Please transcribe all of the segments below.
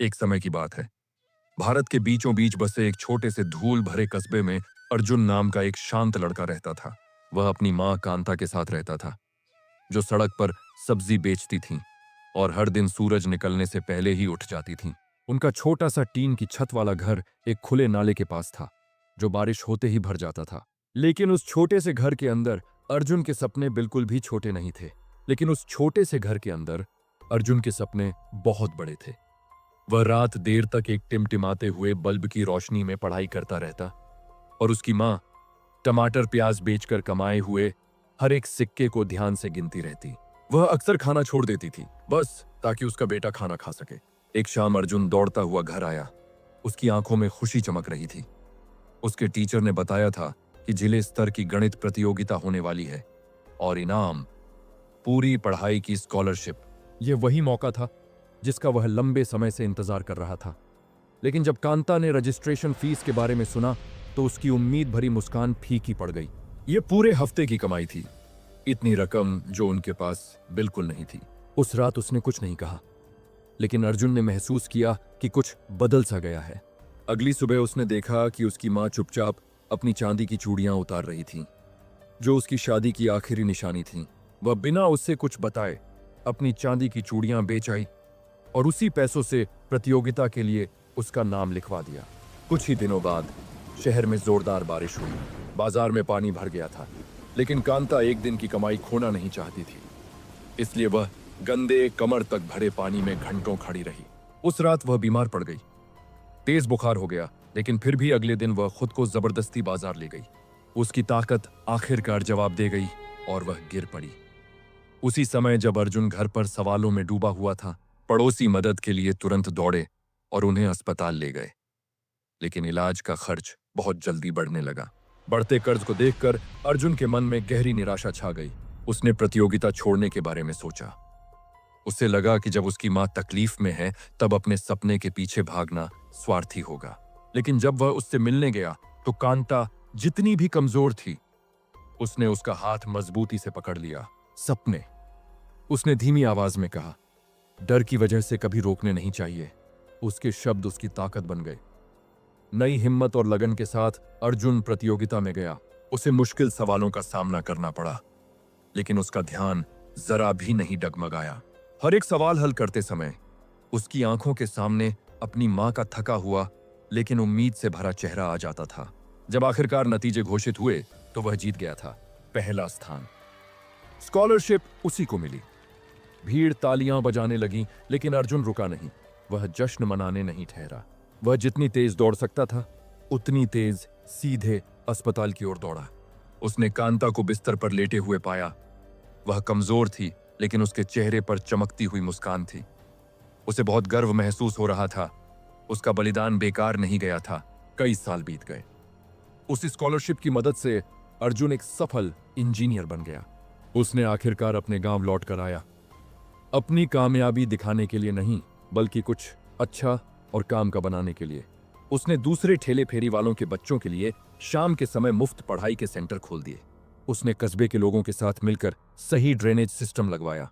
एक समय की बात है। भारत के बीचों बीच बसे एक छोटे से धूल भरे कस्बे में अर्जुन नाम का एक शांत लड़का रहता था। वह अपनी माँ कांता के साथ रहता था, जो सड़क पर सब्जी बेचती थीं और हर दिन सूरज निकलने से पहले ही उठ जाती थीं। उनका छोटा सा टीन की छत वाला घर एक खुले नाले के पास था, जो बारिश होते ही भर जाता था। लेकिन उस छोटे से घर के अंदर अर्जुन के सपने बिल्कुल भी छोटे नहीं थे। लेकिन उस छोटे से घर के अंदर अर्जुन के सपने बहुत बड़े थे। वह रात देर तक एक टिमटिमाते हुए बल्ब की रोशनी में पढ़ाई करता रहता और उसकी माँ टमाटर प्याज बेचकर कमाए हुए हर एक सिक्के को ध्यान से गिनती रहती। वह अक्सर खाना छोड़ देती थी, बस ताकि उसका बेटा खाना खा सके। एक शाम अर्जुन दौड़ता हुआ घर आया। उसकी आंखों में खुशी चमक रही थी। उसके टीचर ने बताया था कि जिले स्तर की गणित प्रतियोगिता होने वाली है और इनाम पूरी पढ़ाई की स्कॉलरशिप। यह वही मौका था जिसका वह लंबे समय से इंतजार कर रहा था। लेकिन जब कांता ने रजिस्ट्रेशन फीस के बारे में सुना तो उसकी उम्मीद भरी मुस्कान फीकी पड़ गई। यह पूरे हफ्ते की कमाई थी, इतनी रकम जो उनके पास बिल्कुल नहीं थी। उस रात उसने कुछ नहीं कहा, लेकिन अर्जुन ने महसूस किया कि कुछ बदल सा गया है। अगली सुबह उसने देखा कि उसकी माँ चुपचाप अपनी चांदी की चूड़ियां उतार रही थी, जो उसकी शादी की आखिरी निशानी थी। वह बिना उससे कुछ बताए अपनी चांदी की चूड़ियां बेच आई और उसी पैसों से प्रतियोगिता के लिए उसका नाम लिखवा दिया। कुछ ही दिनों बाद शहर में जोरदार बारिश हुई। बाजार में पानी भर गया था, लेकिन कांता एक दिन की कमाई खोना नहीं चाहती थी, इसलिए वह गंदे कमर तक भरे पानी में घंटों खड़ी रही। उस रात वह बीमार पड़ गई। तेज बुखार हो गया, लेकिन फिर भी अगले दिन वह खुद को जबरदस्ती बाजार ले गई। उसकी ताकत आखिरकार जवाब दे गई और वह गिर पड़ी। उसी समय जब अर्जुन घर पर सवालों में डूबा हुआ था, पड़ोसी मदद के लिए तुरंत दौड़े और उन्हें अस्पताल ले गए। लेकिन इलाज का खर्च बहुत जल्दी बढ़ने लगा। बढ़ते कर्ज को देखकर अर्जुन के मन में गहरी निराशा छा गई। उसने प्रतियोगिता छोड़ने के बारे में सोचा। उसे लगा कि जब उसकी मां तकलीफ में है तब अपने सपने के पीछे भागना स्वार्थी होगा। लेकिन जब वह उससे मिलने गया तो कांता जितनी भी कमजोर थी, उसने उसका हाथ मजबूती से पकड़ लिया। सपने, उसने धीमी आवाज में कहा, डर की वजह से कभी रोकने नहीं चाहिए। उसके शब्द उसकी ताकत बन गए। नई हिम्मत और लगन के साथ अर्जुन प्रतियोगिता में गया। उसे मुश्किल सवालों का सामना करना पड़ा, लेकिन उसका ध्यान जरा भी नहीं डगमगाया। हर एक सवाल हल करते समय उसकी आंखों के सामने अपनी मां का थका हुआ लेकिन उम्मीद से भरा चेहरा आ जाता था। जब आखिरकार नतीजे घोषित हुए तो वह जीत गया था, पहला स्थान। स्कॉलरशिप उसी को मिली। भीड़ तालियां बजाने लगी, लेकिन अर्जुन रुका नहीं। वह जश्न मनाने नहीं ठहरा। वह जितनी तेज दौड़ सकता था उतनी तेज सीधे अस्पताल की ओर दौड़ा। उसने कांता को बिस्तर पर लेटे हुए पाया। वह कमजोर थी, लेकिन उसके चेहरे पर चमकती हुई मुस्कान थी। उसे बहुत गर्व महसूस हो रहा था। उसका बलिदान बेकार नहीं गया था। कई साल बीत गए। उस स्कॉलरशिप की मदद से अर्जुन एक सफल इंजीनियर बन गया। उसने आखिरकार अपने गांव लौट कर आया, अपनी कामयाबी दिखाने के लिए नहीं, बल्कि कुछ अच्छा और काम का बनाने के लिए। उसने दूसरे ठेले फेरी वालों के बच्चों के लिए शाम के समय मुफ्त पढ़ाई के सेंटर खोल दिए। उसने कस्बे के लोगों के साथ मिलकर सही ड्रेनेज सिस्टम लगवाया,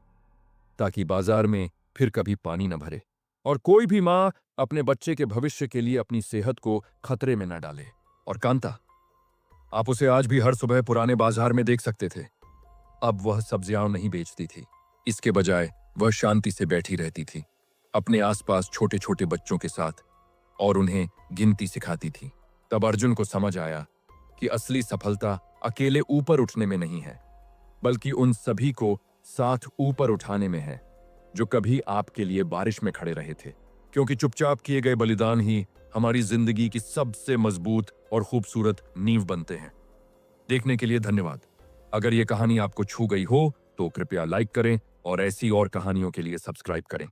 ताकि बाजार में फिर कभी पानी न भरे और कोई भी मां अपने बच्चे के भविष्य के लिए अपनी सेहत को खतरे में न डाले। और कांता, आप उसे आज भी हर सुबह पुराने बाजार में देख सकते थे। अब वह सब्जियां नहीं बेचती थी। इसके बजाय वह शांति से बैठी रहती थी, अपने आसपास छोटे छोटे बच्चों के साथ, और उन्हें गिनती सिखाती थी। तब अर्जुन को समझ आया कि असली सफलता अकेले ऊपर उठने में नहीं है, बल्कि उन सभी को साथ ऊपर उठाने में है, जो कभी आपके लिए बारिश में खड़े रहे थे। क्योंकि चुपचाप किए गए बलिदान ही हमारी जिंदगी की सबसे मजबूत और खूबसूरत नींव बनते हैं। देखने के लिए धन्यवाद। अगर यह कहानी आपको छू गई हो तो कृपया लाइक करें और ऐसी और कहानियों के लिए सब्सक्राइब करें।